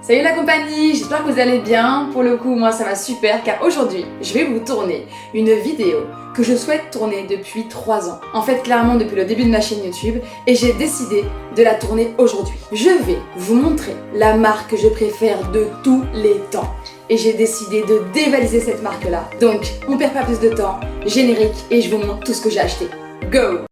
Salut la compagnie, j'espère que vous allez bien. Pour le coup, moi ça va super car aujourd'hui, je vais vous tourner une vidéo que je souhaite tourner depuis 3 ans. En fait, clairement depuis le début de ma chaîne YouTube et j'ai décidé de la tourner aujourd'hui. Je vais vous montrer la marque que je préfère de tous les temps. Et j'ai décidé de dévaliser cette marque-là. Donc, on perd pas plus de temps, générique et je vous montre tout ce que j'ai acheté. Go!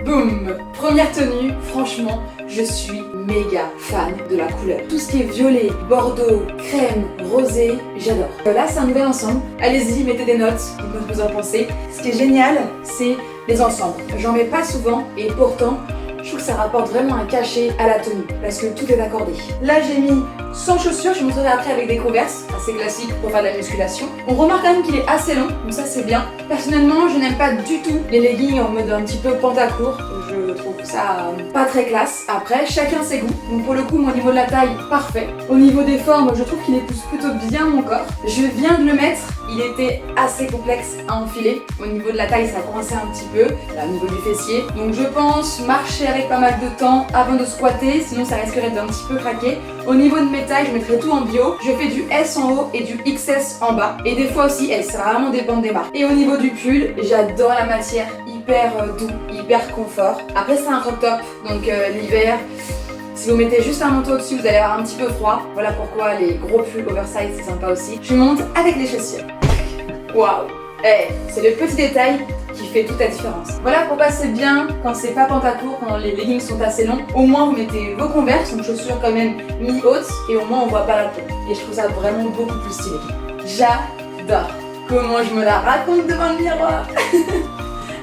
Boum! Première tenue, franchement, je suis méga fan de la couleur. Tout ce qui est violet, bordeaux, crème, rosé, j'adore. Là, c'est un nouvel ensemble. Allez-y, mettez des notes, dites-moi ce que vous en pensez. Ce qui est génial, c'est les ensembles. J'en mets pas souvent et pourtant, je trouve que ça rapporte vraiment un cachet à la tenue parce que tout est accordé. Là, j'ai mis sans chaussures, je vous montrerai après avec des Converse, assez classique pour faire de la musculation. On remarque quand même qu'il est assez long, donc ça c'est bien. Personnellement, je n'aime pas du tout les leggings en mode un petit peu pantacourt. Je trouve ça pas très classe. Après, chacun ses goûts. Donc pour le coup, au niveau de la taille, parfait. Au niveau des formes, je trouve qu'il épouse plutôt bien mon corps. Je viens de le mettre, il était assez complexe à enfiler. Au niveau de la taille, ça coinçait un petit peu, là, au niveau du fessier. Donc je pense marcher avec pas mal de temps avant de squatter, sinon ça risquerait d'un petit peu craquer. Au niveau de mes tailles, je mettrai tout en bio. Je fais du S en haut et du XS en bas. Et des fois aussi S, ça va vraiment dépendre des marques. Et au niveau du pull, j'adore la matière, hyper doux, hyper confort. Après c'est un crop top, donc l'hiver, si vous mettez juste un manteau au-dessus, vous allez avoir un petit peu froid. Voilà pourquoi les gros pulls oversize, c'est sympa aussi. Je monte avec les chaussures. Waouh! C'est le petit détail qui fait toute la différence. Voilà pourquoi c'est bien quand c'est pas pantacourt, quand les leggings sont assez longs. Au moins vous mettez vos Converse, une chaussure quand même mi-haute, et au moins on voit pas la peau. Et je trouve ça vraiment beaucoup plus stylé. J'adore comment je me la raconte devant le miroir.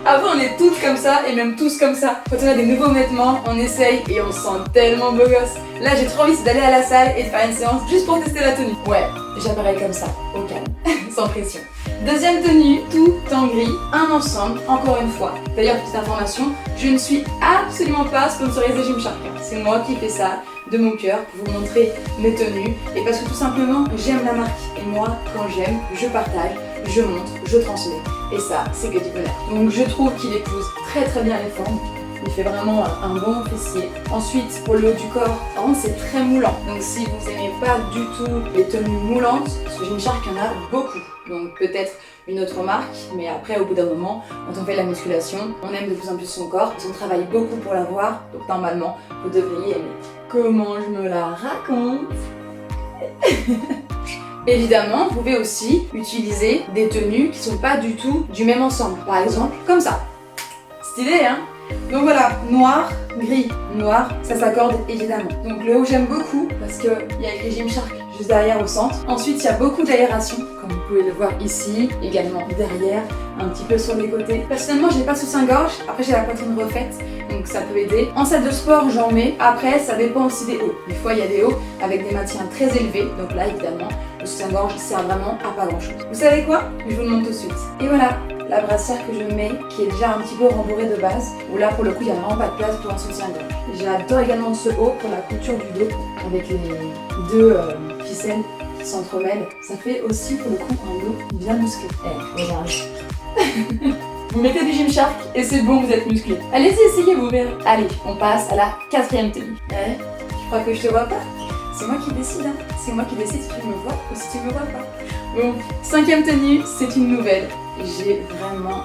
Avant on est toutes comme ça et même tous comme ça. Quand on a des nouveaux vêtements, on essaye et on se sent tellement beau gosse. Là j'ai trop envie d'aller à la salle et de faire une séance juste pour tester la tenue. Ouais, j'apparais comme ça, au calme, sans pression. Deuxième tenue, tout en gris, un ensemble, encore une fois. D'ailleurs, petite information, je ne suis absolument pas sponsorisée Gymshark. C'est moi qui fais ça de mon cœur pour vous montrer mes tenues et parce que tout simplement j'aime la marque. Et moi, quand j'aime, je partage, je montre, je transmets. Et ça, c'est que du bonheur. Donc je trouve qu'il épouse très très bien les formes. Il fait vraiment un bon fessier. Ensuite, pour le haut du corps, par contre, c'est très moulant. Donc si vous n'aimez pas du tout les tenues moulantes, parce que Gymshark, il y en a beaucoup. Donc peut-être une autre marque, mais après, au bout d'un moment, quand on fait de la musculation, on aime de plus en plus son corps. On travaille beaucoup pour l'avoir, donc normalement, vous devriez aimer. Comment je me la raconte? Évidemment, vous pouvez aussi utiliser des tenues qui sont pas du tout du même ensemble. Par exemple, comme ça. Stylé, hein? Donc voilà, noir, gris, noir, ça s'accorde évidemment. Donc le haut j'aime beaucoup parce qu'il y a écrit Gymshark juste derrière au centre. Ensuite il y a beaucoup d'aération, comme vous pouvez le voir ici, également derrière, un petit peu sur les côtés. Personnellement je n'ai pas de soutien-gorge, après j'ai la poitrine refaite, donc ça peut aider. En salle de sport j'en mets, après ça dépend aussi des hauts. Des fois il y a des hauts avec des maintiens très élevés, donc là évidemment le soutien-gorge sert vraiment à pas grand chose. Vous savez quoi? Je vous le montre tout de suite. Et voilà, la brassière que je mets, qui est déjà un petit peu rembourrée de base, où là pour le coup il n'y a vraiment pas de place pour un soutien-gorge. J'adore également ce haut pour la couture du dos, avec les deux ficelles qui s'entremêlent. Ça fait aussi pour le coup un dos bien musclé. Regarde. Vous mettez du Gymshark et c'est bon, vous êtes musclé. Allez-y, essayez, vous verrez. Allez, on passe à la 4e tenue. Tu crois que je te vois pas? C'est moi qui décide, hein. C'est moi qui décide si tu me vois ou si tu me vois pas. Bon, 5e tenue, c'est une nouvelle. J'ai vraiment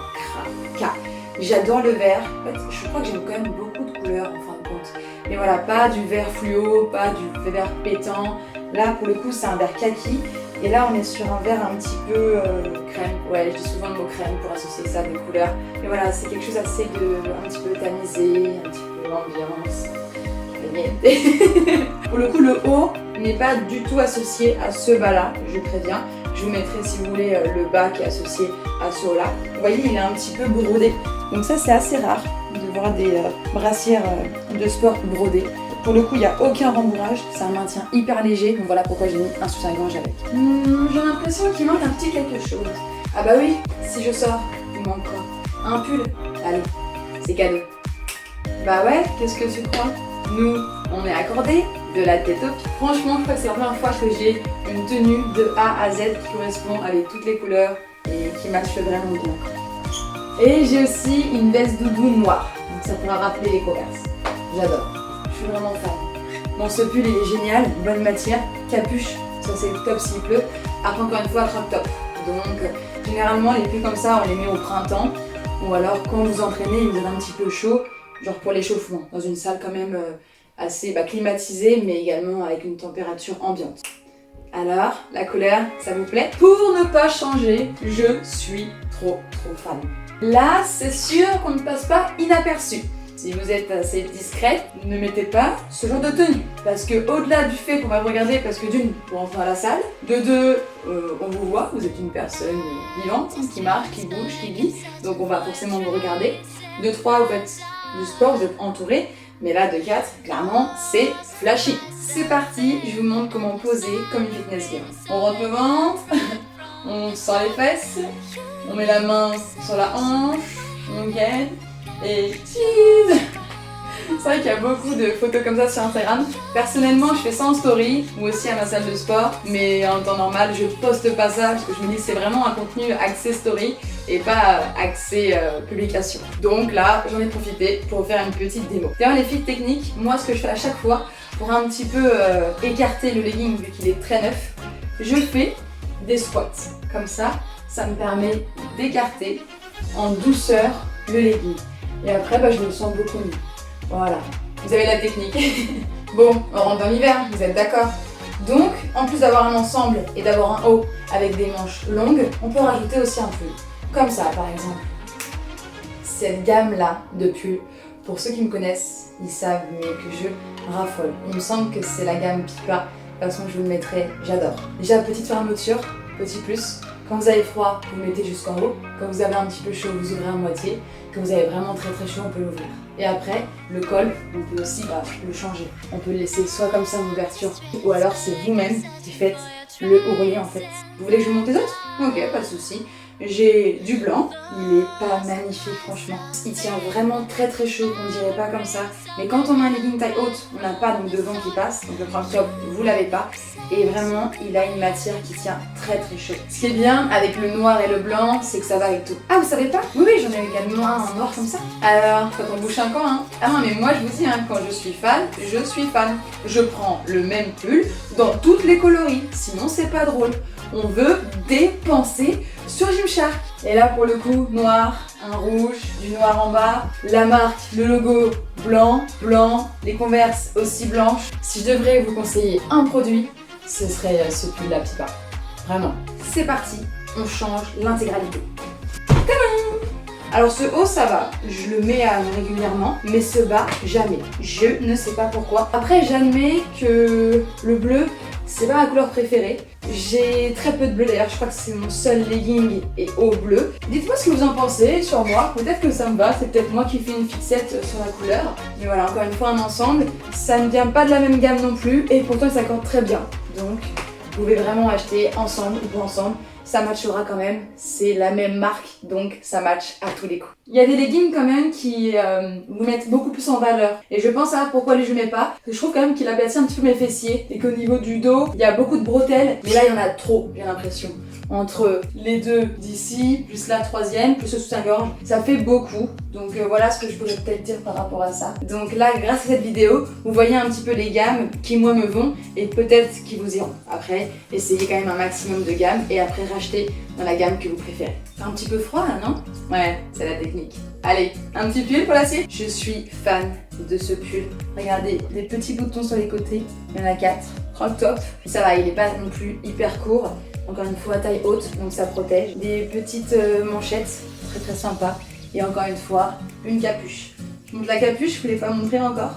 craqué. J'adore le vert. En fait, je crois que j'aime quand même beaucoup de couleurs en fin de compte. Mais voilà, pas du vert fluo, pas du vert pétant. Là, pour le coup, c'est un vert kaki. Et là, on est sur un vert un petit peu crème. Ouais, je dis souvent le mot crème pour associer ça de couleurs. Mais voilà, c'est quelque chose assez un petit peu tamisé, un petit peu ambiance. Pour le coup, le haut n'est pas du tout associé à ce bas-là, je préviens. Je vous mettrai, si vous voulez, le bas qui est associé à ce haut-là. Vous voyez, il est un petit peu brodé. Donc ça, c'est assez rare de voir des brassières de sport brodées. Pour le coup, il n'y a aucun rembourrage. C'est un maintien hyper léger. Donc voilà pourquoi j'ai mis un soutien-gorge avec. J'ai l'impression qu'il manque un petit quelque chose. Ah bah oui, si je sors, il manque quoi? Un pull? Allez, c'est cadeau. Bah ouais, qu'est-ce que tu crois? Nous, on est accordés, de la tête aux pieds. Franchement, je crois que c'est la première fois que j'ai une tenue de A à Z qui correspond avec toutes les couleurs et qui matche vraiment bien. Et j'ai aussi une veste doudou noire, donc ça pourra rappeler les commerces. J'adore, je suis vraiment fan. Bon, ce pull il est génial, bonne matière, capuche, ça c'est le top s'il pleut. Après encore une fois, crop top. Donc généralement les pulls comme ça on les met au printemps ou alors quand vous entraînez il vous donne un petit peu chaud, genre pour l'échauffement, dans une salle quand même assez climatisée mais également avec une température ambiante. Alors, la couleur, ça vous plaît? Pour ne pas changer, je suis trop fan. Là, c'est sûr qu'on ne passe pas inaperçu. Si vous êtes assez discrète, ne mettez pas ce genre de tenue. Parce que au-delà du fait qu'on va vous regarder, parce que d'une, pour entrer à la salle, de deux, on vous voit, vous êtes une personne vivante, qui marche, qui bouge, qui glisse, donc on va forcément vous regarder. De trois, vous faites du sport, vous êtes entouré. Mais là, de 4, clairement, c'est flashy. C'est parti, je vous montre comment poser comme une fitness girl. On rentre le ventre, on sort les fesses, on met la main sur la hanche, on gaine, et cheese. C'est vrai qu'il y a beaucoup de photos comme ça sur Instagram. Personnellement, je fais ça en story ou aussi à ma salle de sport, mais en temps normal, je poste pas ça parce que je me dis que c'est vraiment un contenu axé story et pas axé publication. Donc là, j'en ai profité pour faire une petite démo. D'ailleurs, les filles techniques, moi, ce que je fais à chaque fois pour un petit peu écarter le legging vu qu'il est très neuf, je fais des squats. Comme ça, ça me permet d'écarter en douceur le legging. Et après, je me sens beaucoup mieux. Voilà, vous avez la technique. Bon, on rentre dans l'hiver, vous êtes d'accord? Donc, en plus d'avoir un ensemble et d'avoir un haut avec des manches longues, on peut rajouter aussi un pull. Comme ça, par exemple. Cette gamme-là de pulls, pour ceux qui me connaissent, ils savent mais que je raffole. Il me semble que c'est la gamme Pipa. De toute façon, je vous le mettrai, j'adore. Déjà, petite fermeture, petit plus. Quand vous avez froid, vous le mettez jusqu'en haut. Quand vous avez un petit peu chaud, vous ouvrez à moitié. Quand vous avez vraiment très chaud, on peut l'ouvrir. Et après, le col, on peut aussi le changer. On peut le laisser soit comme ça en ouverture, ou alors c'est vous-même qui faites le ourlet en fait. Vous voulez que je vous montre les autres? Ok, pas de souci. J'ai du blanc, il est pas magnifique franchement. Il tient vraiment très chaud, on dirait pas comme ça. Mais quand on a un legging taille haute, on n'a pas donc de vent qui passe, donc le crop top, vous l'avez pas. Et vraiment, il a une matière qui tient très chaud. Ce qui est bien avec le noir et le blanc, c'est que ça va avec tout. Ah, vous savez pas? Oui, j'en ai également un en noir comme ça. Alors, faut qu'on bouche un coin, hein. Ah non, mais moi je vous dis, quand je suis fan, je suis fan. Je prends le même pull dans toutes les coloris, sinon c'est pas drôle. On veut dépenser sur Gymshark. Et là pour le coup, noir, un rouge, du noir en bas, la marque, le logo blanc, les Converse aussi blanches. Si je devrais vous conseiller un produit, ce serait ce pull là Pipa. Vraiment. C'est parti, on change l'intégralité. Alors ce haut ça va, je le mets régulièrement, mais ce bas jamais. Je ne sais pas pourquoi. Après j'admets que le bleu c'est pas ma couleur préférée. J'ai très peu de bleu d'ailleurs, je crois que c'est mon seul legging et haut bleu. Dites-moi ce que vous en pensez sur moi, peut-être que ça me va, c'est peut-être moi qui fais une fixette sur la couleur. Mais voilà, encore une fois un ensemble, ça ne vient pas de la même gamme non plus et pourtant ça s'accorde très bien. Donc vous pouvez vraiment acheter ensemble ou pas ensemble. Ça matchera quand même, c'est la même marque, donc ça match à tous les coups. Il y a des leggings quand même qui vous mettent beaucoup plus en valeur. Et je pense à pourquoi je mets pas. Parce que je trouve quand même qu'il aplatit un petit peu mes fessiers. Et qu'au niveau du dos, il y a beaucoup de bretelles. Mais là, il y en a trop, j'ai l'impression. Entre les deux d'ici, plus la troisième, plus le soutien-gorge, ça fait beaucoup. Donc voilà ce que je pourrais peut-être dire par rapport à ça. Donc là, grâce à cette vidéo, vous voyez un petit peu les gammes qui moi me vont et peut-être qui vous iront. Après, essayez quand même un maximum de gammes et après racheter dans la gamme que vous préférez. C'est un petit peu froid là, non? Ouais, c'est la technique. Allez, un petit pull pour l'acier. Je suis fan de ce pull. Regardez, des petits boutons sur les côtés. Il y en a 4. Crop top. Ça va, il n'est pas non plus hyper court. Encore une fois, taille haute, donc ça protège. Des petites manchettes, très sympa. Et encore une fois, une capuche. Je montre la capuche, je ne vous l'ai pas montré encore.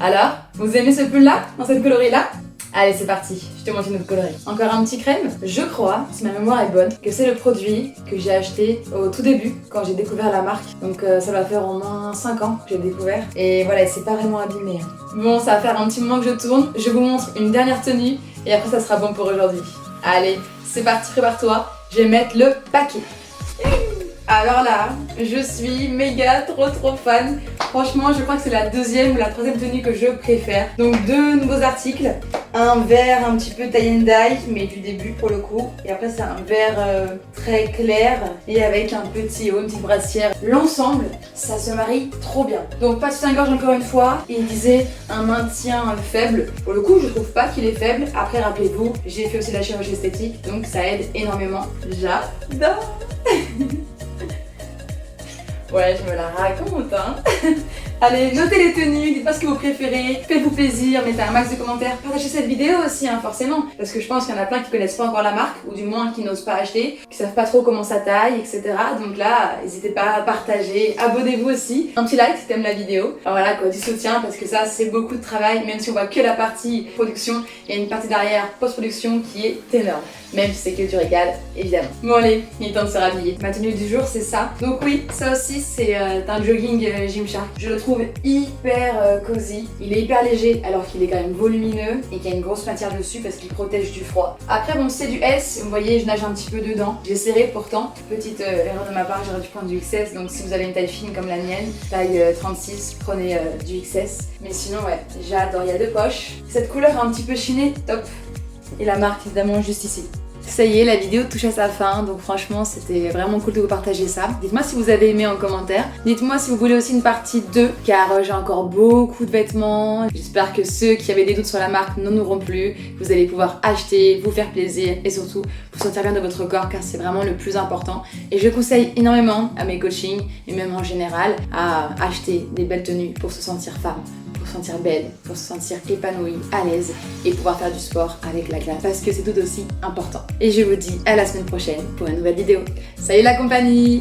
Alors, vous aimez ce pull là, dans cette colorie là? Allez, c'est parti, je te montre une autre colorie. Encore un petit crème. Je crois, si ma mémoire est bonne, que c'est le produit que j'ai acheté au tout début, quand j'ai découvert la marque. Donc ça va faire au moins 5 ans que j'ai découvert. Et voilà, c'est pas vraiment abîmé. Bon, ça va faire un petit moment que je tourne. Je vous montre une dernière tenue et après ça sera bon pour aujourd'hui. Allez, c'est parti, prépare-toi. Je vais mettre le paquet. Alors là, je suis méga trop fan. Franchement, je crois que c'est la deuxième ou la troisième tenue que je préfère. Donc 2 nouveaux articles. Un vert un petit peu tie and dye, mais du début pour le coup. Et après c'est un vert très clair et avec un petit haut, une petite brassière. L'ensemble, ça se marie trop bien. Donc pas de soutien-gorge encore une fois. Il disait un maintien faible. Pour le coup, je trouve pas qu'il est faible. Après, rappelez-vous, j'ai fait aussi de la chirurgie esthétique, donc ça aide énormément. J'adore. Ouais, je me la raconte, hein. Allez, notez les tenues, dites-moi ce que vous préférez, faites-vous plaisir, mettez un max de commentaires, partagez cette vidéo aussi, hein, forcément, parce que je pense qu'il y en a plein qui connaissent pas encore la marque, ou du moins qui n'osent pas acheter, qui savent pas trop comment ça taille, etc. Donc là, n'hésitez pas à partager, abonnez-vous aussi, un petit like si t'aimes la vidéo. Enfin, voilà quoi, du soutien, parce que ça c'est beaucoup de travail, même si on voit que la partie production, il y a une partie derrière post-production qui est énorme. Même si c'est que du régal, évidemment. Bon allez, il est temps de se rhabiller. Ma tenue du jour, c'est ça. Donc oui, ça aussi, c'est un jogging Gymshark. Je le trouve hyper cosy. Il est hyper léger, alors qu'il est quand même volumineux et qu'il y a une grosse matière dessus parce qu'il protège du froid. Après, bon, c'est du S. Vous voyez, je nage un petit peu dedans. J'ai serré pourtant. Petite erreur de ma part, j'aurais dû prendre du XS. Donc si vous avez une taille fine comme la mienne, taille 36, prenez du XS. Mais sinon, ouais, j'adore. Il y a 2 poches. Cette couleur un petit peu chinée, top. Et la marque évidemment juste ici. Ça y est, la vidéo touche à sa fin, donc franchement c'était vraiment cool de vous partager ça. Dites-moi si vous avez aimé en commentaire. Dites-moi si vous voulez aussi une partie 2, car j'ai encore beaucoup de vêtements. J'espère que ceux qui avaient des doutes sur la marque n'en auront plus. Vous allez pouvoir acheter, vous faire plaisir et surtout vous sentir bien de votre corps, car c'est vraiment le plus important. Et je conseille énormément à mes coachings et même en général à acheter des belles tenues pour se sentir femme, pour se sentir belle, pour se sentir épanouie, à l'aise et pouvoir faire du sport avec la glace parce que c'est tout aussi important. Et je vous dis à la semaine prochaine pour une nouvelle vidéo. Salut la compagnie!